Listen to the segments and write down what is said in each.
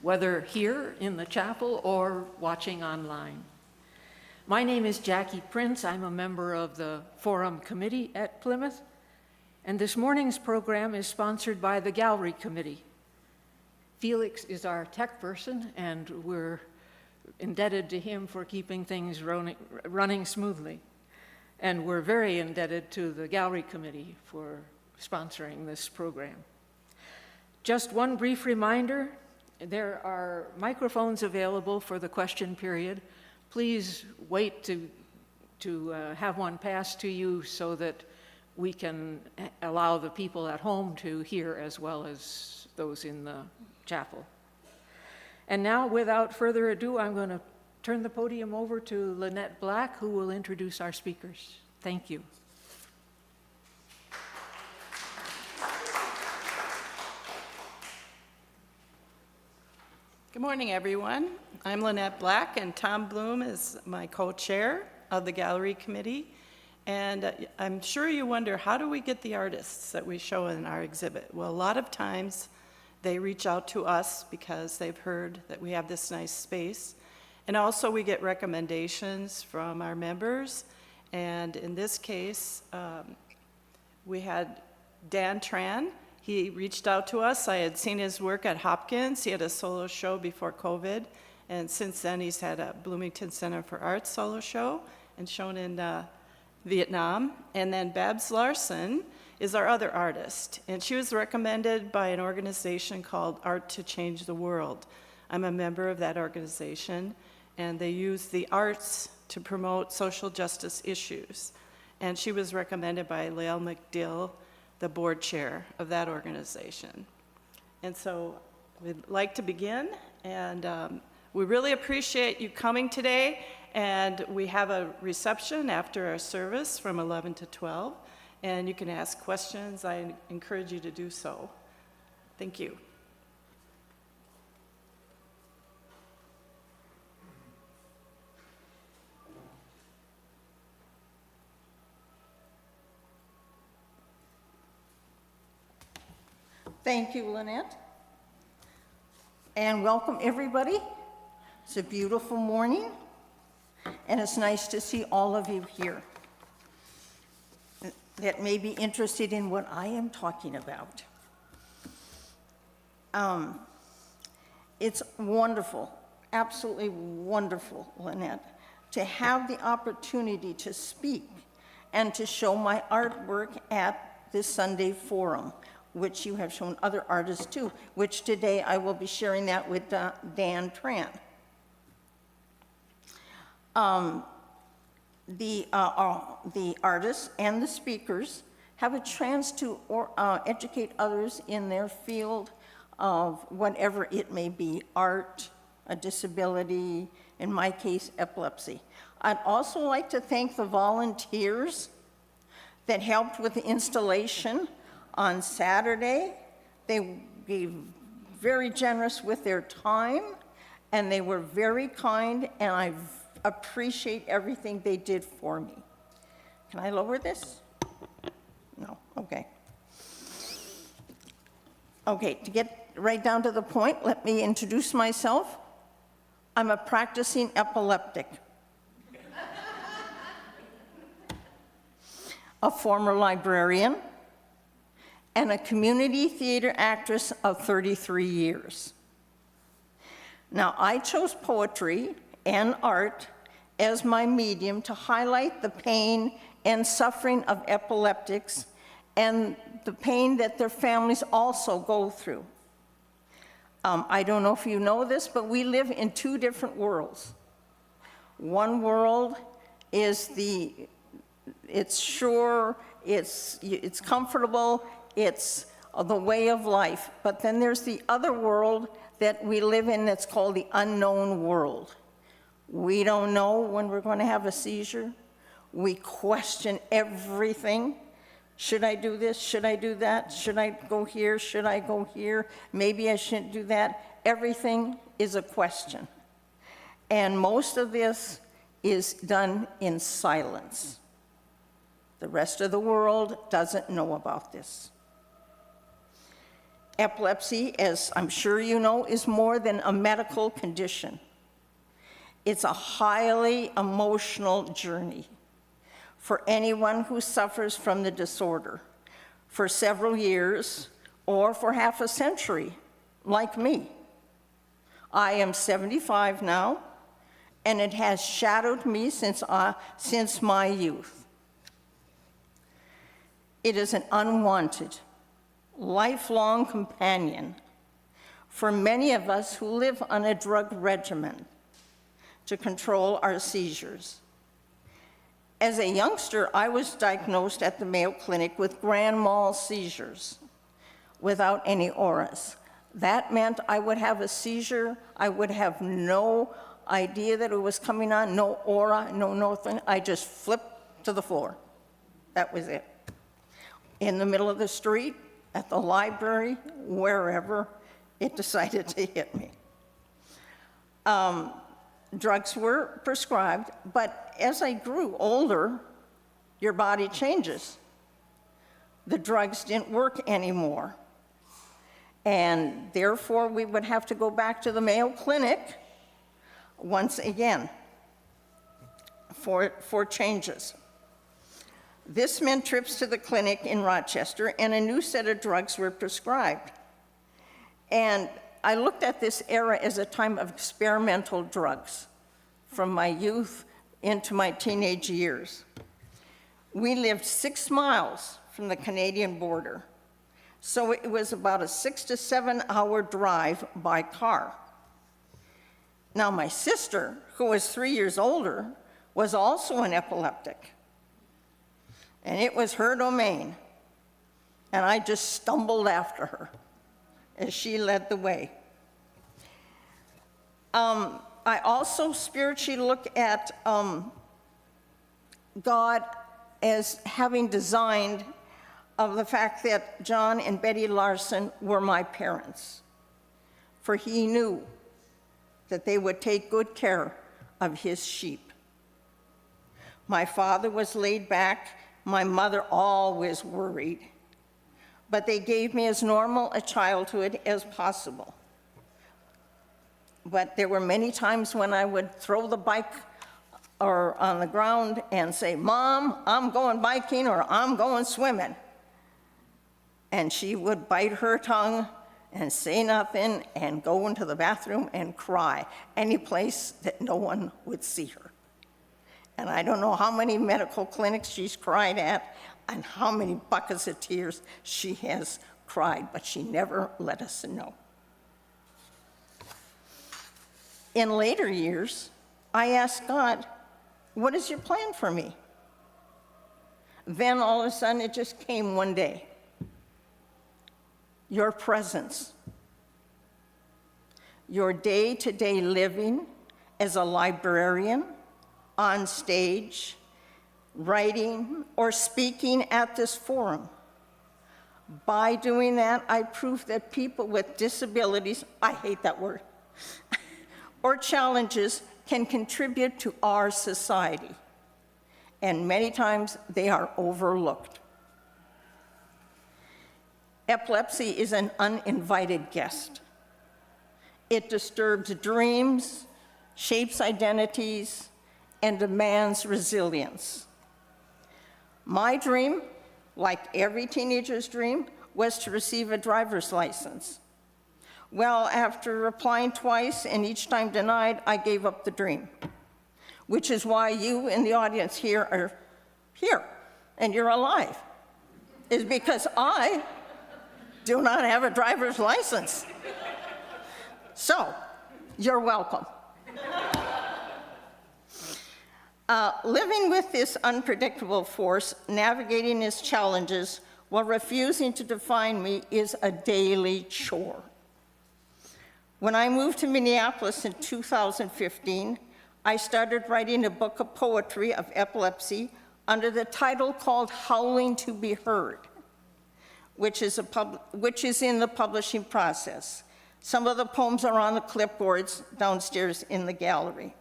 whether here in the chapel or watching online. My name is Jackie Prince. I'm a member of the Forum Committee at Plymouth, and this morning's program is sponsored by the Gallery Committee. Felix is our tech person, and we're indebted to him for keeping things running smoothly. And we're very indebted to the Gallery Committee for sponsoring this program. Just one brief reminder, there are microphones available for the question period. Please wait to have one passed to you so that we can allow the people at home to hear as well as those in the chapel. And now, without further ado, I'm going to turn the podium over to Lynette Black, who will introduce our speakers. Thank you. Good morning, everyone. I'm Lynette Black, and Tom Bloom is my co-chair of the Gallery Committee. And I'm sure you wonder, how do we get the artists that we show in our exhibit? Well, a lot of times they reach out to us because they've heard that we have this nice space. And also we get recommendations from our members. And in this case, we had Dan Tran. He reached out to us. I had seen his work at Hopkins. He had a solo show before COVID, and since then he's had a Bloomington Center for Arts solo show and shown in Vietnam. And then Babs Larson is our other artist, and she was recommended by an organization called Art to Change the World. I'm a member of that organization, and they use the arts to promote social justice issues. And she was recommended by Lael McDill, the board chair of that organization. And so we'd like to begin, and we really appreciate you coming today, and we have a reception after our service from 11 to 12, and you can ask questions. I encourage you to do so. Thank you. Thank you, Lynette. And welcome, everybody. It's a beautiful morning, and it's nice to see all of you here that may be interested in what I am talking about. It's wonderful, absolutely wonderful, Lynette, to have the opportunity to speak and to show my artwork at this Sunday forum, which you have shown other artists too, which today I will be sharing that with Dan Tran. The artists and the speakers have a chance to educate others in their field of whatever it may be, art, a disability, in my case, epilepsy. I'd also like to thank the volunteers that helped with the installation on Saturday. They gave very generous with their time, and they were very kind, and I appreciate everything they did for me. Can I lower this? No, okay. Okay, to get right down to the point, let me introduce myself. I'm a practicing epileptic, a former librarian, and a community theater actress of 33 years. Now, I chose poetry and art as my medium to highlight the pain and suffering of epileptics and the pain that their families also go through. I don't know if you know this, but we live in two different worlds. One world is it's sure, it's comfortable, it's the way of life. But then there's the other world that we live in that's called the unknown world. We don't know when we're going to have a seizure. We question everything. Should I do this? Should I do that? Should I go here? Should I go here? Maybe I shouldn't do that. Everything is a question. And most of this is done in silence. The rest of the world doesn't know about this. Epilepsy, as I'm sure you know, is more than a medical condition. It's a highly emotional journey for anyone who suffers from the disorder for several years or for half a century, like me. I am 75 now, and it has shadowed me since my youth. It is an unwanted, lifelong companion for many of us who live on a drug regimen to control our seizures. As a youngster, I was diagnosed at the Mayo Clinic with grand mal seizures without any auras. That meant I would have a seizure, I would have no idea that it was coming on, no aura, no nothing. I just flipped to the floor. That was it. In the middle of the street, at the library, wherever, it decided to hit me. Drugs were prescribed, but as I grew older, your body changes. The drugs didn't work anymore. And therefore, we would have to go back to the Mayo Clinic once again for changes. This meant trips to the clinic in Rochester, and a new set of drugs were prescribed. And I looked at this era as a time of experimental drugs from my youth into my teenage years. We lived 6 miles from the Canadian border, so it was about a 6 to 7 hour drive by car. Now, my sister, who was 3 years older, was also an epileptic, and it was her domain, and I just stumbled after her as she led the way. I also spiritually look at God as having designed of the fact that John and Betty Larson were my parents, for he knew that they would take good care of his sheep. My father was laid back, my mother always worried, but they gave me as normal a childhood as possible. But there were many times when I would throw the bike or on the ground and say, "Mom, I'm going biking," or "I'm going swimming." And she would bite her tongue and say nothing and go into the bathroom and cry, any place that no one would see her. And I don't know how many medical clinics she's cried at and how many buckets of tears she has cried, but she never let us know. In later years, I asked God, "What is your plan for me?" Then all of a sudden, it just came one day. Your presence. Your day-to-day living as a librarian, on stage, writing, or speaking at this forum. By doing that, I prove that people with disabilities, I hate that word, or challenges can contribute to our society. And many times they are overlooked. Epilepsy is an uninvited guest. It disturbs dreams, shapes identities, and demands resilience. My dream, like every teenager's dream, was to receive a driver's license. Well, after applying twice and each time denied, I gave up the dream, which is why you in the audience here are here and you're alive, is because I do not have a driver's license. So, you're welcome. Living with this unpredictable force, navigating its challenges while refusing to define me is a daily chore. When I moved to Minneapolis in 2015, I started writing a book of poetry of epilepsy under the title called Howling to Be Heard, which is in the publishing process. Some of the poems are on the clipboards downstairs in the gallery.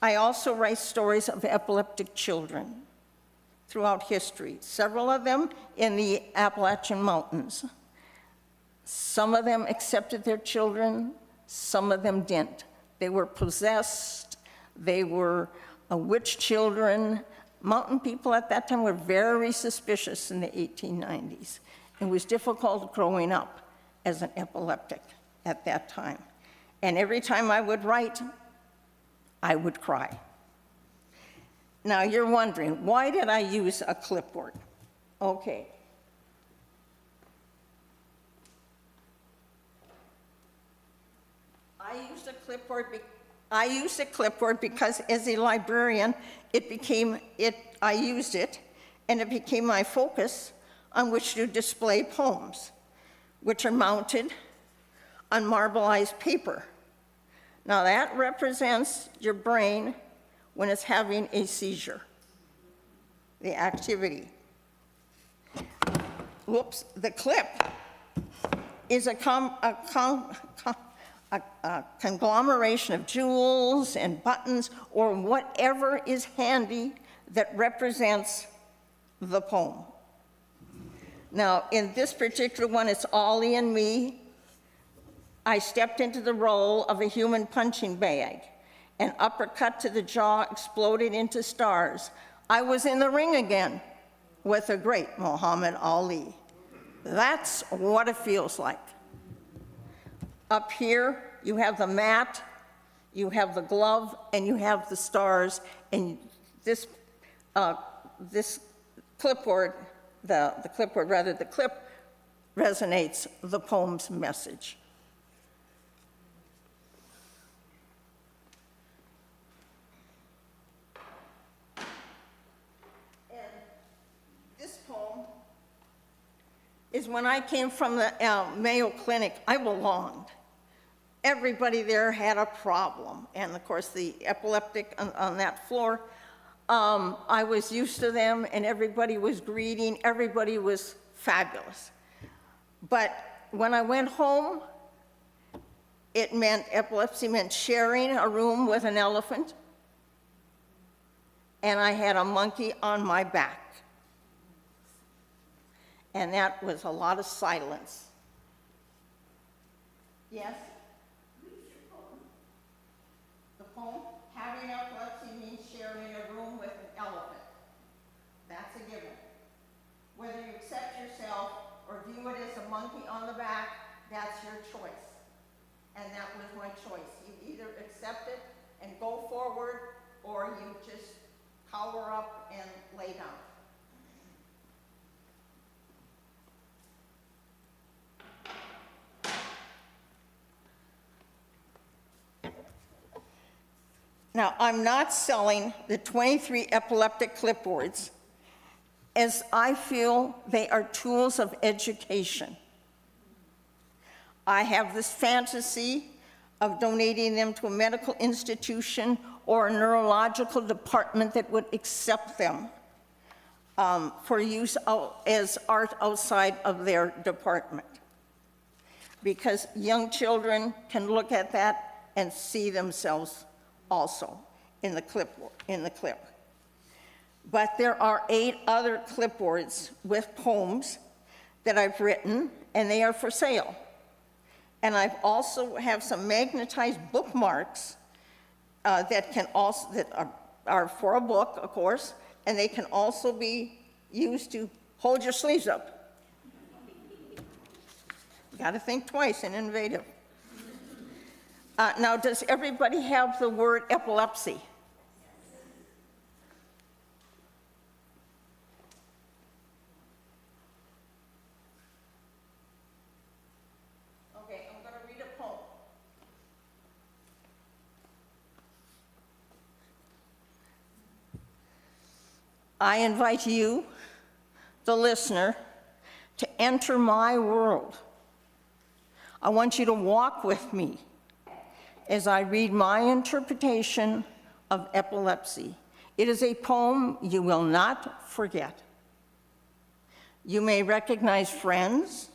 I also write stories of epileptic children throughout history, several of them in the Appalachian Mountains. Some of them accepted their children, some of them didn't. They were possessed, they were witch children. Mountain people at that time were very suspicious in the 1890s. It was difficult growing up as an epileptic at that time. And every time I would write, I would cry. Now you're wondering, why did I use a clipboard? Okay. I used a clipboard because as a librarian, I used it, and it became my focus on which to display poems, which are mounted on marbleized paper. Now that represents your brain when it's having a seizure, the activity. Whoops, the clip is a conglomeration of jewels and buttons or whatever is handy that represents the poem. Now, in this particular one, it's Ollie and me. I stepped into the role of a human punching bag. An uppercut to the jaw exploded into stars. I was in the ring again with the great Muhammad Ali. That's what it feels like. Up here, you have the mat, you have the glove, and you have the stars, and this clipboard, the clip resonates the poem's message. And this poem is when I came from the Mayo Clinic, I belonged. Everybody there had a problem, and of course the epileptic on that floor, I was used to them, and everybody was greeting, everybody was fabulous. But when I went home, epilepsy meant sharing a room with an elephant, and I had a monkey on my back. And that was a lot of silence. Yes? The poem, having epilepsy means sharing a room with an elephant. That's a given. Whether you accept yourself or view it as a monkey on the back, that's your choice. And that was my choice. You either accept it and go forward, or you just cower up and lay down. Now, I'm not selling the 23 epileptic clipboards, as I feel they are tools of education. I have this fantasy of donating them to a medical institution or a neurological department that would accept them for use as art outside of their department. Because young children can look at that and see themselves also in the clip. But there are 8 other clipboards with poems that I've written, and they are for sale. And I've also have some magnetized bookmarks that are for a book, of course, and they can also be used to hold your sleeves up. You got to think twice and innovative. Now, does everybody have the word epilepsy? Okay, I'm going to read a poem. I invite you, the listener, to enter my world. I want you to walk with me as I read my interpretation of epilepsy. It is a poem you will not forget. You may recognize friends,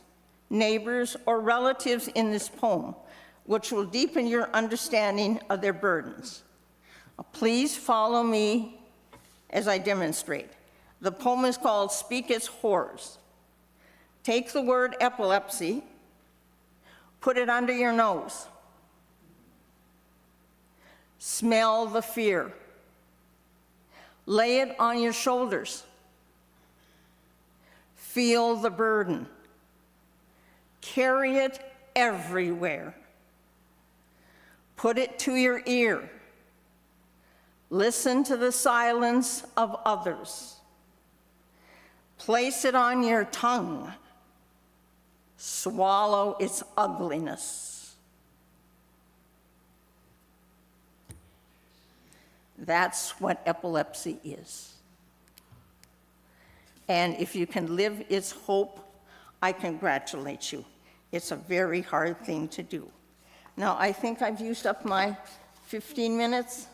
neighbors, or relatives in this poem, which will deepen your understanding of their burdens. Please follow me as I demonstrate. The poem is called Speak Its Horrors. Take the word epilepsy Put it under your nose. Smell the fear. Lay it on your shoulders. Feel the burden. Carry it everywhere. Put it to your ear. Listen to the silence of others. Place it on your tongue. Swallow its ugliness. That's what epilepsy is. And if you can live its hope, I congratulate you. It's a very hard thing to do. Now, I think I've used up my 15 minutes.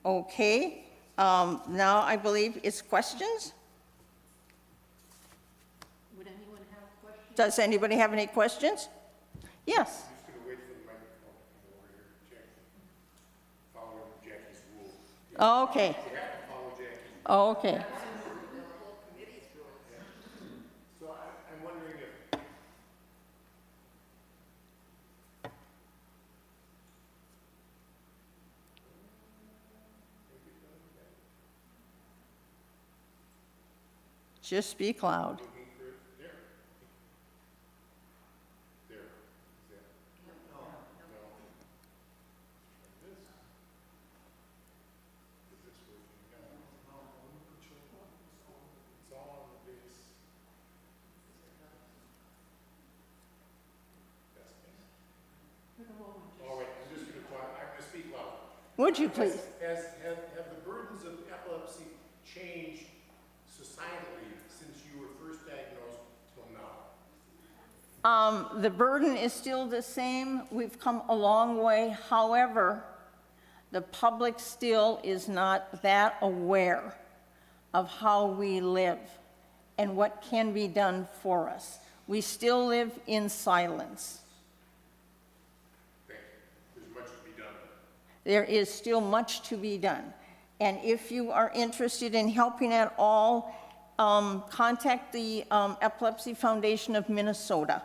Okay, now I believe it's questions. Would anyone have questions? Does anybody have any questions? Yes. I'm just going to wait for the microphone to come over here, Jackie. Following Jackie's rules. Okay. You have to follow Jackie. Okay. So I'm wondering if, Just speak loud. there. There. Is that? No. This. Is this working? No. It's all on the base. That's me. All right, I'm just going to talk, I'm going to speak loud. Would you please? Have the burdens of epilepsy changed societally since you were first diagnosed till now? The burden is still the same. We've come a long way. However, the public still is not that aware of how we live and what can be done for us. We still live in silence. Thank you. There's much to be done. There is still much to be done. And if you are interested in helping at all, contact the Epilepsy Foundation of Minnesota.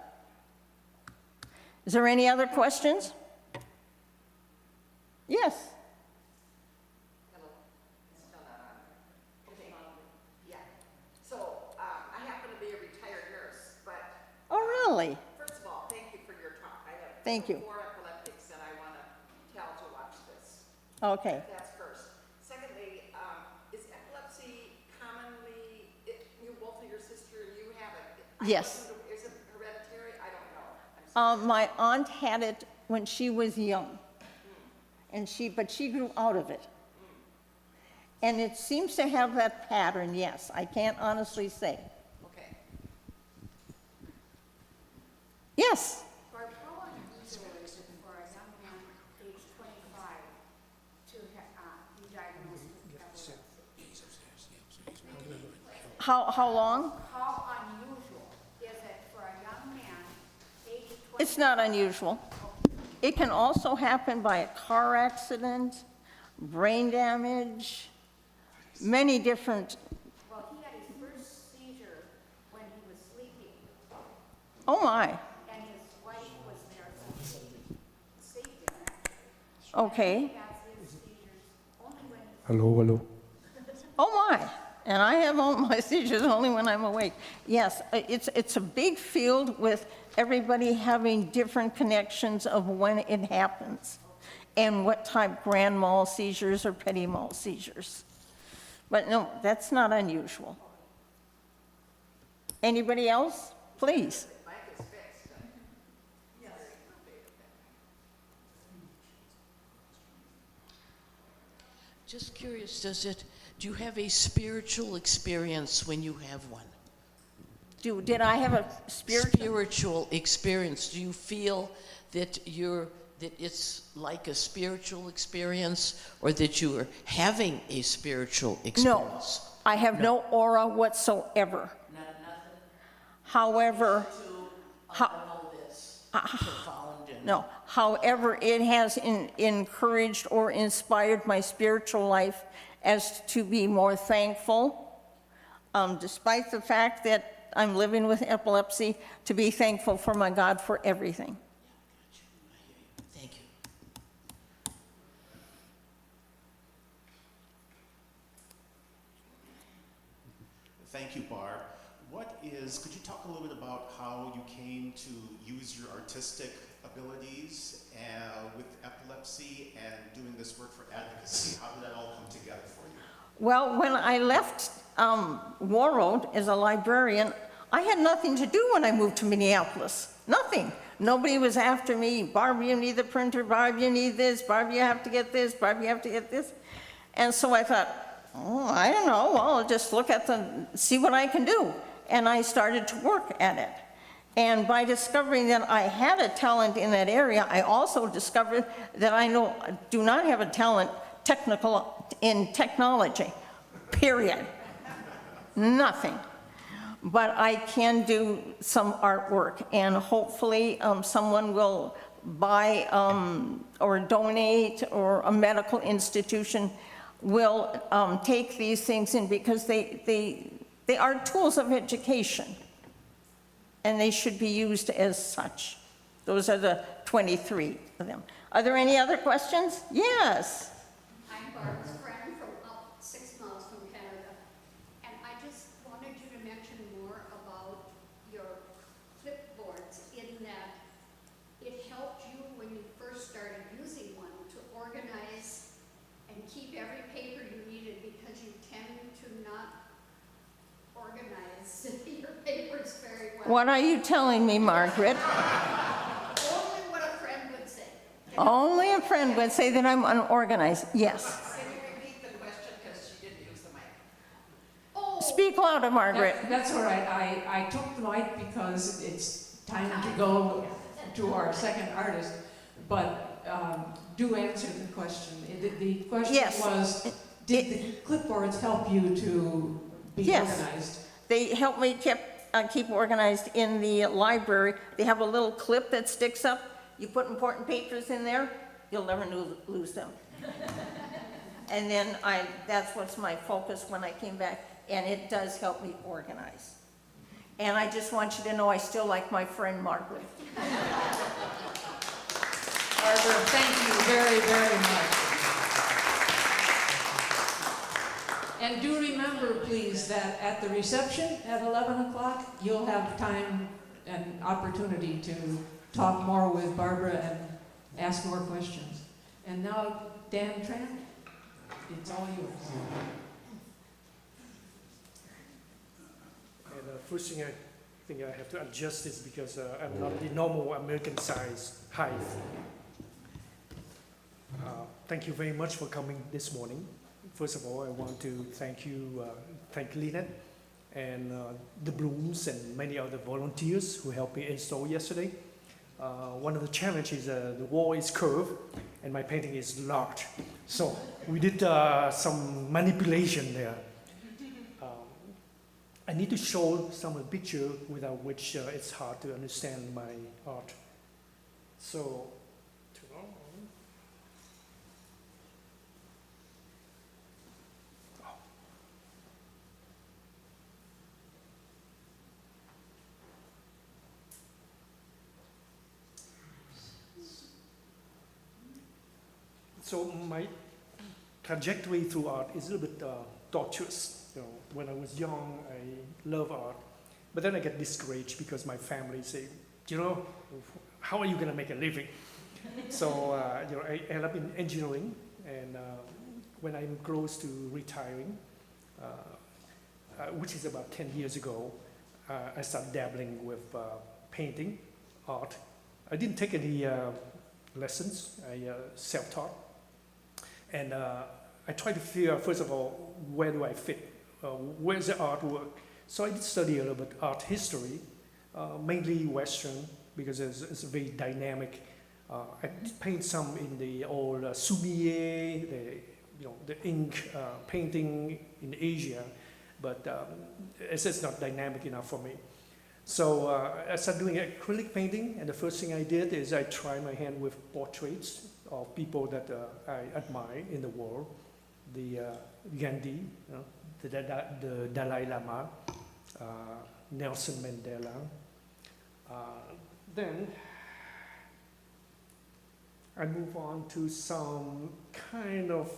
Is there any other questions? Yes. Hello, it's still not on. Okay, yeah. So, I happen to be a retired nurse, but Oh, really? first of all, thank you for your talk. I have Thank you. 4 epileptics that I want to tell to watch this. Okay. That's first. Secondly, is epilepsy commonly, you, both of your sister, you have it? Yes. Is it hereditary? I don't know. I'm sorry. My aunt had it when she was young, and but she grew out of it. And it seems to have that pattern, yes. I can't honestly say. Okay. Yes. Barb, how unusual is it for a young man age 25 to be diagnosed with epilepsy? How long? How unusual is it for a young man age 25? It's not unusual. It can also happen by a car accident, brain damage, many different. Well, he had his first seizure when he was sleeping, Oh my. and his wife was there, so she saved him, actually. Okay. He has his seizures only when he's Hello. Oh my. And I have all my seizures only when I'm awake. Yes, it's a big field with everybody having different connections of when it happens and what type, grand mal seizures or petit mal seizures. But no, that's not unusual. Anybody else? Please. Mike is fixed. Yes. Just curious, do you have a spiritual experience when you have one? Did I have a Spiritual experience. Do you feel that it's like a spiritual experience, or that you are having a spiritual No, experience? I have no aura whatsoever. Nothing However, to know this profound and no, however, it has encouraged or inspired my spiritual life as to be more thankful, despite the fact that I'm living with epilepsy, to be thankful for my God for everything. Thank you. Thank you, Barb. Could you talk a little bit about how you came to use your artistic abilities with epilepsy and doing this work for advocacy? How did that all come together for you? Well, when I left Warroad as a librarian, I had nothing to do when I moved to Minneapolis. Nothing. Nobody was after me. Barb, you need the printer. Barb, you need this. Barb, you have to get this. Barb, you have to get this. And so I thought, oh, I don't know. Well, I'll just look at see what I can do. And I started to work at it. And by discovering that I had a talent in that area, I also discovered that I do not have a talent in technology, period. Nothing. But I can do some artwork, and hopefully someone will buy or donate, or a medical institution will take these things in, because they are tools of education, and they should be used as such. Those are the 23 of them. Are there any other questions? Yes. I'm Barbara's friend from up 6 miles from Canada, and I just wanted you to mention more about your clipboards, in that it helped you when you first started using one to organize and keep every paper you needed, because you tend to not organize your papers very well. What are you telling me, Margaret? Only what a friend would say. Only a friend would say that I'm unorganized. Yes. Can you repeat the question, because she didn't use the mic? Oh, Speak louder, Margaret. That's all right. I took the mic because it's time to go to our second artist, but do answer the question. The question Yes. was, did the clipboards help you to be Yes. organized? They help me keep organized in the library. They have a little clip that sticks up. You put important papers in there, you'll never lose them. And then that's what's my focus when I came back, and it does help me organize. And I just want you to know I still like my friend Margaret. Barbara, thank you very, very much. And do remember, please, that at the reception at 11 o'clock, you'll have time and opportunity to talk more with Barbara and ask more questions. And now, Dan Tran, it's all yours. And first thing I think I have to adjust is because I'm not the normal American size height. Thank you very much for coming this morning. First of all, I want to thank Lynette and the Blooms and many other volunteers who helped me install yesterday. One of the challenges, the wall is curved and my painting is large. So we did some manipulation there. I need to show some of the picture without which it's hard to understand my art. So, so my trajectory through art is a little bit tortuous. You know, when I was young, I love art, but then I get discouraged because my family say, you know, how are you going to make a living? So you know, I end up in engineering, and when I'm close to retiring, which is about 10 years ago, I started dabbling with painting, art. I didn't take any lessons. I self-taught. And I tried to figure out, first of all, where do I fit? Where's the artwork? So I did study a little bit art history, mainly Western, because it's very dynamic. I did paint some in the old Soumier, the ink painting in Asia, but it's not dynamic enough for me. So I started doing acrylic painting, and the first thing I did is I tried my hand with portraits of people that I admire in the world, the Gandhi, the Dalai Lama, Nelson Mandela. Then I move on to some kind of,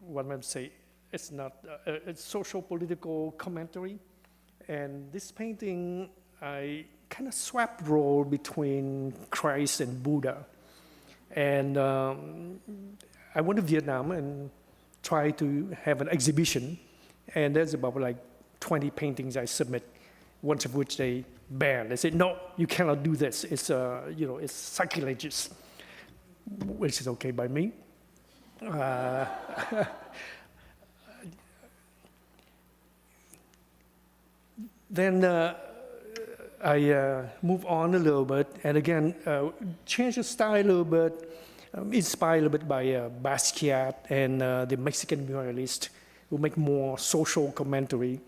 what am I say, it's not, it's social political commentary. And this painting, I kind of swap role between Christ and Buddha. And I went to Vietnam and tried to have an exhibition. And there's about like 20 paintings I submit, one of which they banned. They said, no, you cannot do this. It's, it's sacrilegious, which is okay by me. Then I move on a little bit, and again, change the style a little bit, inspired a little bit by Basquiat and the Mexican muralist, who make more social commentary.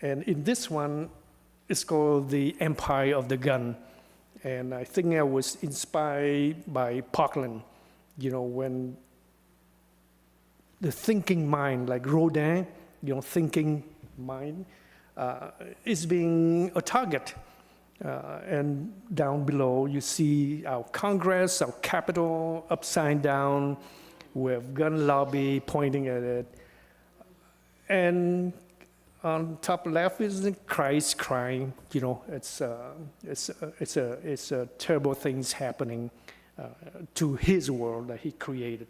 And in this one, it's called The Empire of the Gun. And I think I was inspired by Parkland, when the thinking mind, like Rodin, thinking mind, is being a target. And down below, you see our Congress, our Capitol, upside down, with gun lobby pointing at it. And on top left is Christ crying. It's terrible things happening to his world that he created.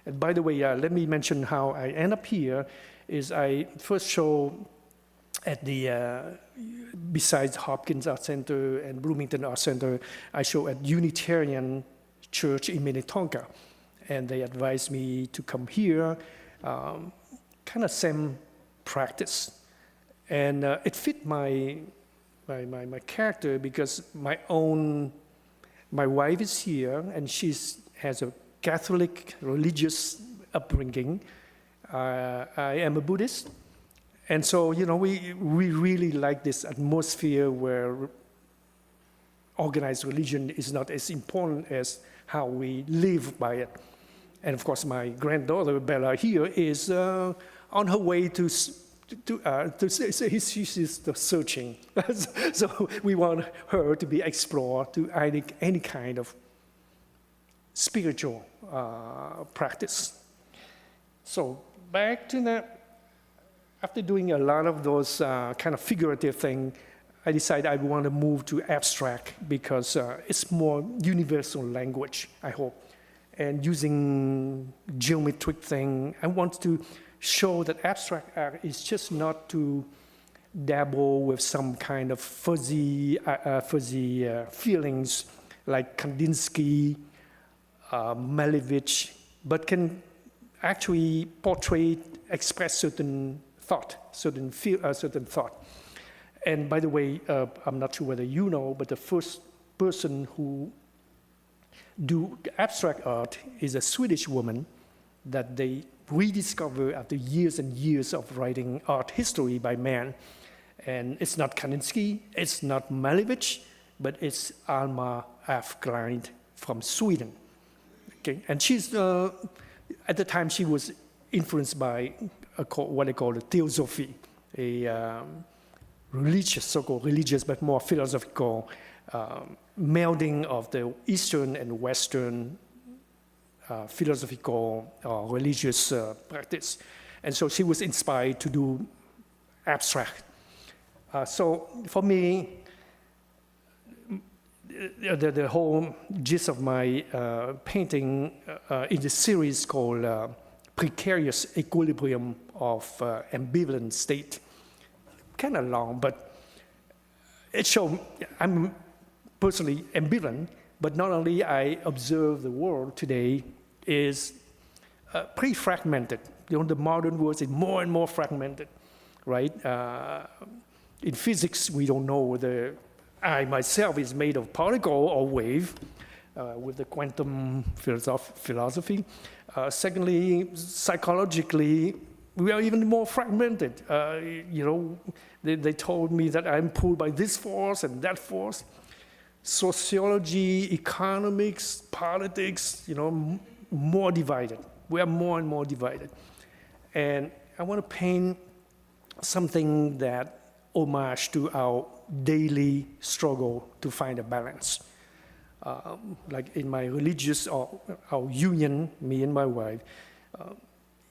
And by the way, let me mention how I end up here. Is I first show at the besides Hopkins Art Center and Bloomington Art Center, I show at Unitarian Church in Minnetonka, and they advised me to come here. Kind of same practice, and it fit my character because my wife is here and she has a Catholic religious upbringing. I am a Buddhist, and so we really like this atmosphere where organized religion is not as important as how we live by it. And of course, my granddaughter Bella here is on her way to she's searching. So we want her to be explored to any kind of spiritual practice. So back to that, after doing a lot of those kind of figurative things, I decided I want to move to abstract because it's more universal language, I hope. And using geometric thing, I want to show that abstract art is just not to dabble with some kind of fuzzy feelings like Kandinsky, Malevich, but can actually portray, express certain thought. And by the way, I'm not sure whether you know, but the first person who do abstract art is a Swedish woman that they rediscover after years and years of writing art history by man. And it's not Kandinsky, it's not Malevich, but it's Alma af Klint from Sweden. Okay, and she's at the time she was influenced by what they call the theosophy, a religious, so-called religious, but more philosophical melding of the Eastern and Western philosophical or religious practice. And so she was inspired to do abstract. So for me, the whole gist of my painting in the series called Precarious Equilibrium of Ambivalent State. Kind of long, but it shows I'm personally ambivalent, but not only I observe the world today is pretty fragmented. The modern world is more and more fragmented, right? In physics, we don't know whether I myself is made of particle or wave with the quantum philosophy. Secondly, psychologically, we are even more fragmented. They told me that I'm pulled by this force and that force. Sociology, economics, politics, more divided. We are more and more divided. And I want to paint something that homage to our daily struggle to find a balance. Like in my religious or our union, me and my wife,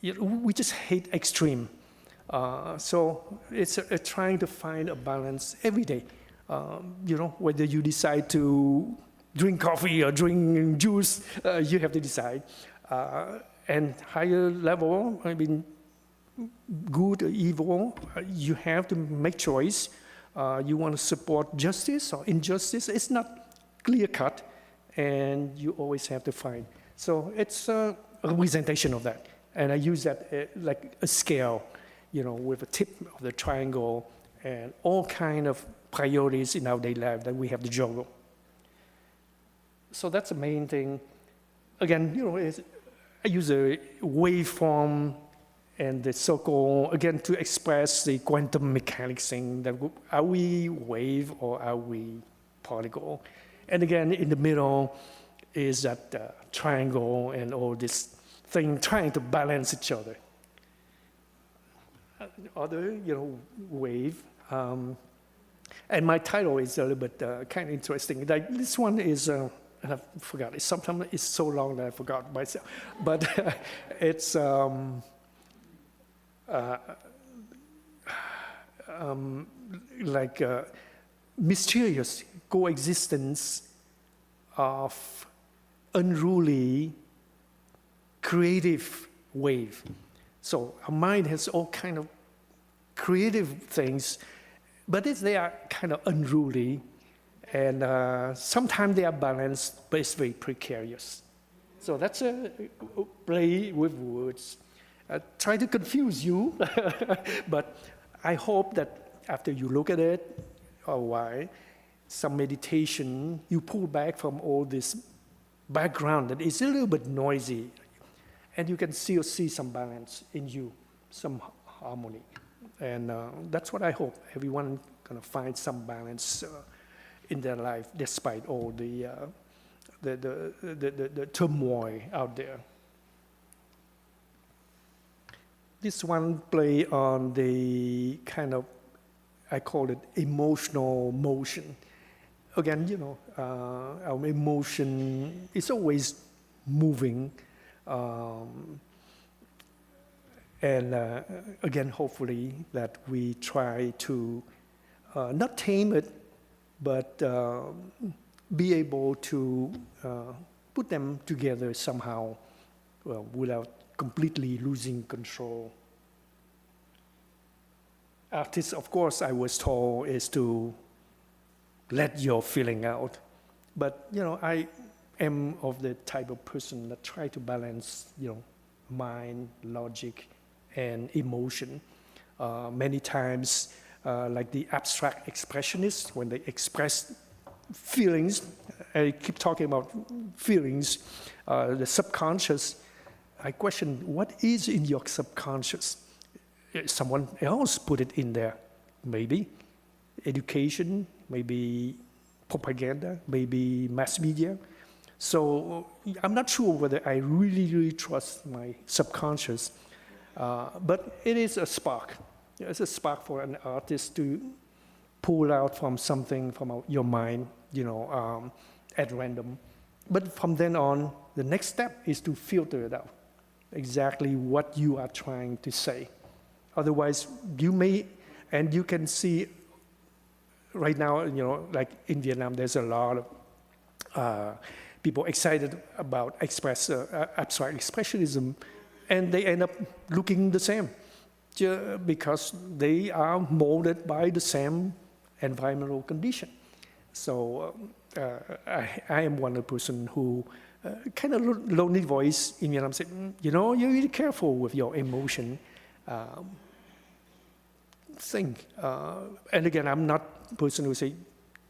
we just hate extreme. So it's trying to find a balance every day. Whether you decide to drink coffee or drink juice, you have to decide. And higher level, I mean, good or evil, you have to make choice. You want to support justice or injustice. It's not clear cut, and you always have to find. So it's a representation of that. And I use that like a scale, with a tip of the triangle and all kind of priorities in our daily life that we have to juggle. So that's the main thing. Again, I use a waveform and the circle, again, to express the quantum mechanics thing, that are we wave or are we particle? And again, in the middle is that triangle and all this thing trying to balance each other. Other, wave. And my title is a little bit kind of interesting. Like this one is, and I forgot it. Sometimes it's so long that I forgot myself. But it's like mysterious coexistence of unruly creative wave. So our mind has all kind of creative things, but they are kind of unruly, and sometimes they are balanced, but it's very precarious. So that's a play with words. Try to confuse you, but I hope that after you look at it, or why, some meditation, you pull back from all this background that is a little bit noisy, and you can still see some balance in you, some harmony. And that's what I hope. Everyone gonna find some balance in their life, despite all the turmoil out there. This one play on the kind of, I call it emotional motion. Again, our emotion is always moving. And again, hopefully that we try to not tame it, but be able to put them together somehow without completely losing control. Artists, of course, I was told, is to let your feeling out. But, I am of the type of person that try to balance, mind, logic, and emotion. Many times, like the abstract expressionists, when they express feelings, I keep talking about feelings, the subconscious, I question, what is in your subconscious? Someone else put it in there, maybe. Education, maybe propaganda, maybe mass media. So I'm not sure whether I really trust my subconscious, but it is a spark. It's a spark for an artist to pull out from something from your mind, at random. But from then on, the next step is to filter it out, exactly what you are trying to say. Otherwise, you may, and you can see right now, like in Vietnam, there's a lot of people excited about abstract expressionism, and they end up looking the same because they are molded by the same environmental condition. So I am one person who kind of lonely voice in Vietnam said, you're really careful with your emotion. Think. And again, I'm not a person who say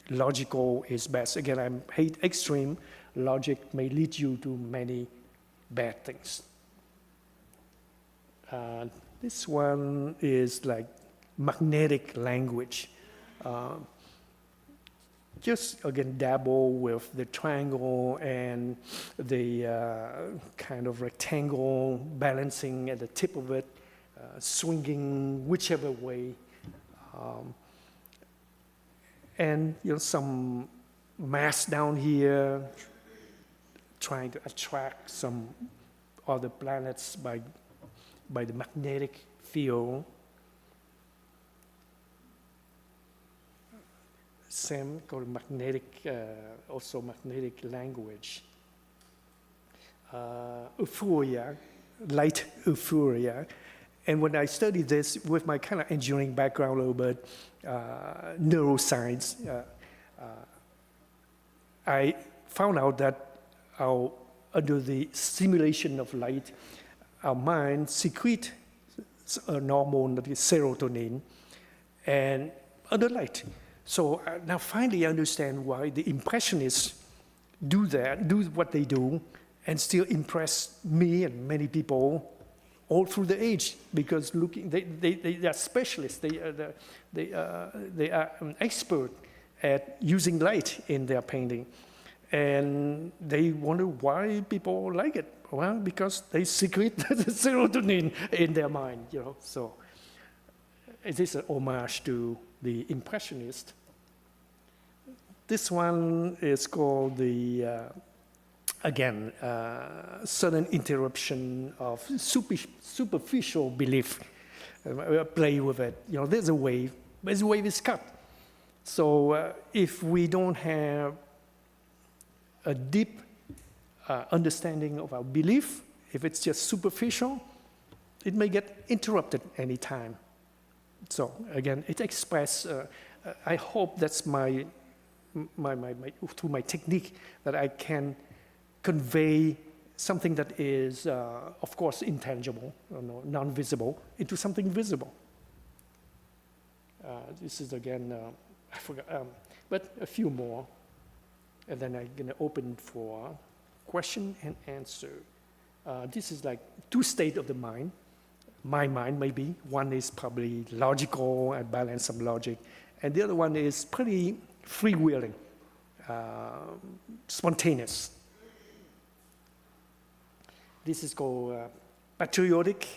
logical is best. Again, I hate extreme. Logic may lead you to many bad things. This one is like magnetic language. Just again dabble with the triangle and the kind of rectangle balancing at the tip of it. swinging whichever way. And some mass down here trying to attract some other planets by the magnetic field. Same called magnetic, also magnetic language. Euphoria, light euphoria. And when I studied this with my kind of engineering background a little bit, neuroscience, I found out that under the stimulation of light, our mind secretes a hormone that is serotonin and under light. So now finally I understand why the Impressionists do what they do, and still impress me and many people all through the age, because they are specialists. They are an expert at using light in their painting, and they wonder why people like it. Well, because they secrete the serotonin in their mind, So it is an homage to the Impressionists. This one is called the sudden interruption of superficial belief. Play with it. There's a wave, but the wave is cut. So if we don't have a deep understanding of our belief, if it's just superficial, it may get interrupted anytime. So again, it expresses, I hope that's through my technique, that I can convey something that is, of course, intangible, non-visible, into something visible. This is again, I forgot, but a few more, and then I'm going to open for question and answer. This is like two states of the mind. My mind, maybe. One is probably logical and balance some logic, and the other one is pretty freewheeling, spontaneous. This is called patriotic,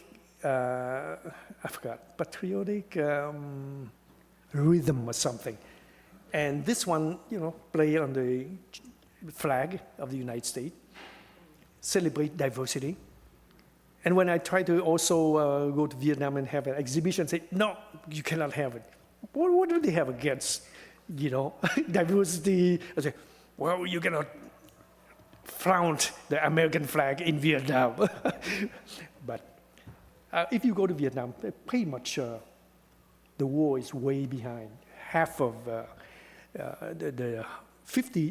patriotic rhythm or something. And this one, play on the flag of the United States, celebrate diversity. And when I try to also go to Vietnam and have an exhibition, say, no, you cannot have it. What do they have against, diversity? I say, well, you cannot flaunt the American flag in Vietnam. But if you go to Vietnam, pretty much the war is way behind. Half of the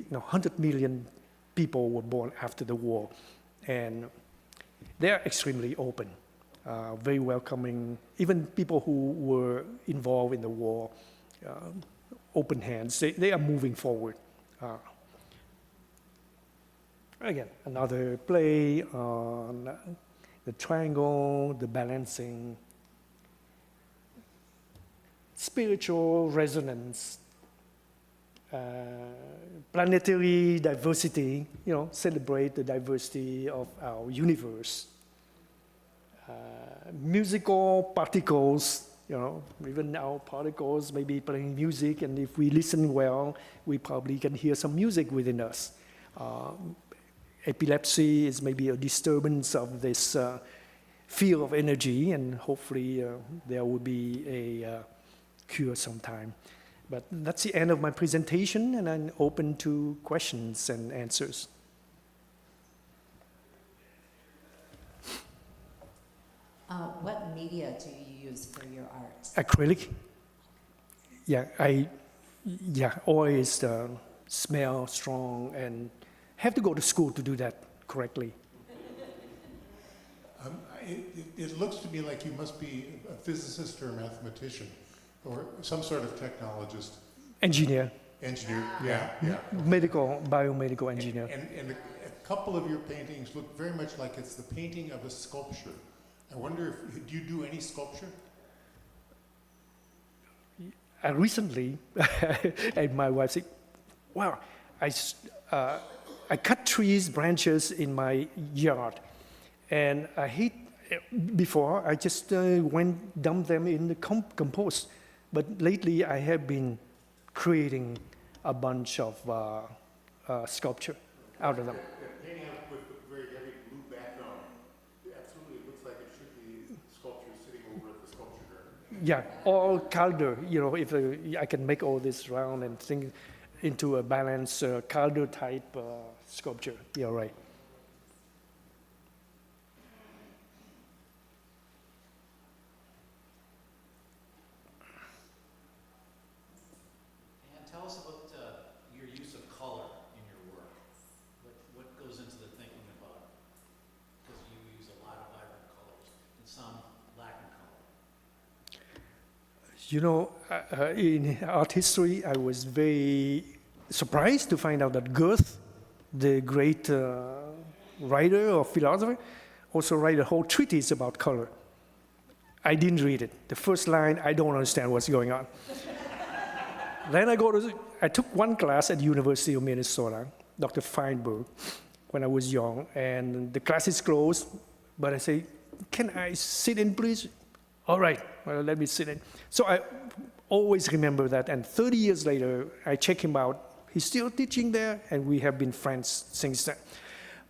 100 million people were born after the war. And they're extremely open, very welcoming. Even people who were involved in the war, open hands. They are moving forward. Again, another play on the triangle, the balancing, spiritual resonance, planetary diversity, celebrate the diversity of our universe. Musical particles, even our particles may be playing music, and if we listen well, we probably can hear some music within us. Epilepsy is maybe a disturbance of this field of energy, and hopefully there will be a cure sometime. But that's the end of my presentation, and I'm open to questions and answers. What media do you use for your art? Acrylic. Always smell strong and have to go to school to do that correctly. It looks to me like you must be a physicist or a mathematician or some sort of technologist. Engineer. Yeah. Biomedical engineer. And a couple of your paintings look very much like it's the painting of a sculpture. I wonder do you do any sculpture? Recently, and my wife said, wow, I cut trees, branches in my yard, and I hate Before, I just dump them in the compost. But lately, I have been creating a bunch of sculpture out of them. Painting up with a very heavy blue background, absolutely, it looks like it should be sculpture sitting over at the sculpture garden. Yeah, all calder. If I can make all this round and thing into a balanced calder type sculpture. You're right. And tell us about your use of color in your work. What goes into the thinking about it? Because you use a lot of vibrant colors and some lack in color. In art history, I was very surprised to find out that Goethe, the great writer or philosopher, also wrote a whole treatise about color. I didn't read it. The first line, I don't understand what's going on. Then I took one class at the University of Minnesota, Dr. Feinberg, when I was young, and the class is closed, but I say, can I sit in, please? All right, well, let me sit in. So I always remember that, and 30 years later, I check him out. He's still teaching there, and we have been friends since then.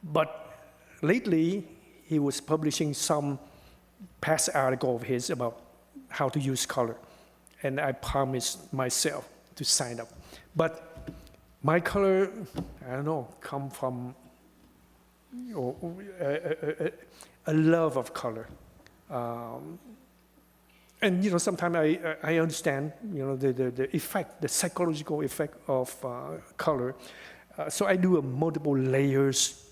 But lately, he was publishing some past article of his about how to use color, and I promised myself to sign up. But my color, I don't know, come from a love of color. And sometimes I understand, the effect, the psychological effect of color. So I do multiple layers.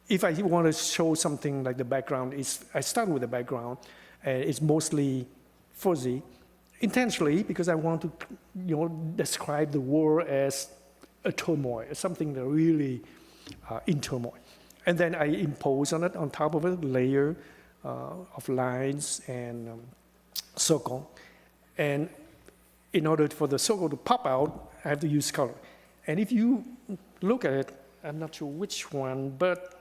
If I want to show something like the background, I start with the background, and it's mostly fuzzy, intentionally, because I want to, describe the world as a turmoil, something that really in turmoil. And then I impose on it, on top of it, a layer of lines and circle. And in order for the circle to pop out, I have to use color. And if you look at it, I'm not sure which one, but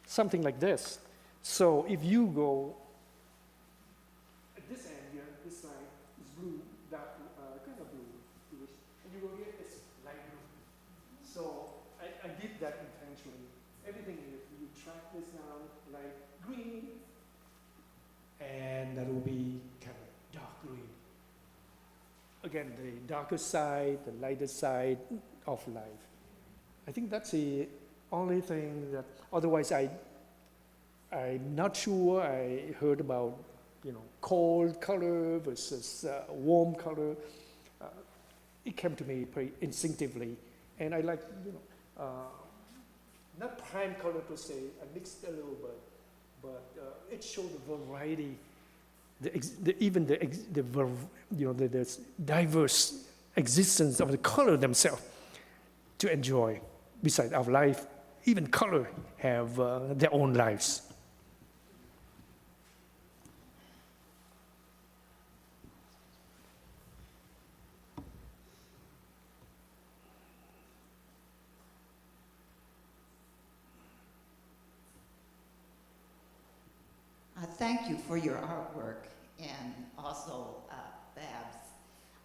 something like this. So if you go at this end here, this side is blue, dark, kind of blue, bluish, and you go here, it's light blue. So I did that intentionally. Everything here, you track this down like green, and that will be kind of dark green. Again, the darker side, the lighter side of life. I think that's the only thing that, otherwise I'm not sure. I heard about, cold color versus warm color. It came to me pretty instinctively, and I like, not prime color per se. I mixed a little bit, but it showed the variety, the diverse existence of the color themselves to enjoy. Besides our life, even color have their own lives. Thank you for your artwork and also Babs.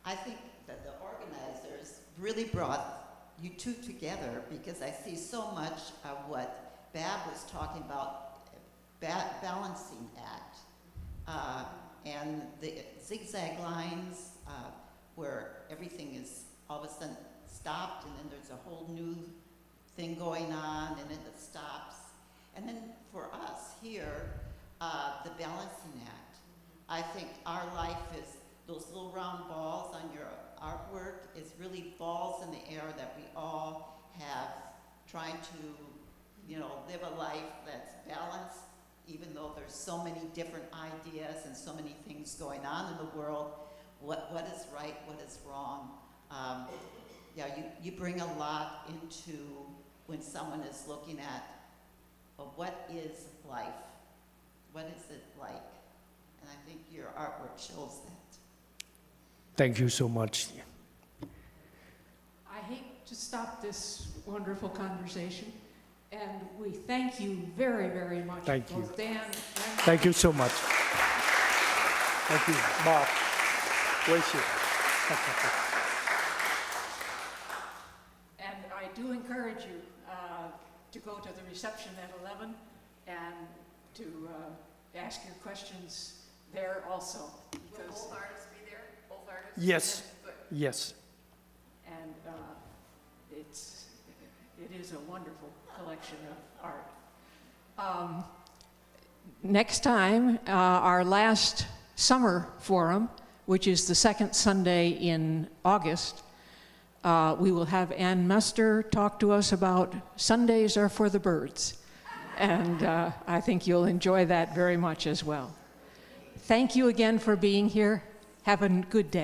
I think that the organizers really brought you two together because I see so much of what Bab was talking about, balancing act, and the zigzag lines where everything is all of a sudden stopped and then there's a whole new thing going on and then it stops. And then for us here, the balancing act. I think our life is those little round balls on your artwork is really balls in the air that we all have trying to, live a life that's balanced, even though there's so many different ideas and so many things going on in the world. What is right, what is wrong? You bring a lot into when someone is looking at what is life. What is it like? And I think your artwork shows that. Thank you so much. I hate to stop this wonderful conversation, And we thank you very, very much. Thank you. Both Dan and... Thank you so much. Thank you, Bob. Bless you. And I do encourage you to go to the reception at 11 and to ask your questions there also. Will Because, both artists be there? Both artists? Yes, Good. yes. and it is a wonderful collection of art. Next time, our last summer forum, which is the second Sunday in August, we will have Ann Muster talk to us about Sundays are for the birds. And I think you'll enjoy that very much as well. Thank you again for being here. Have a good day.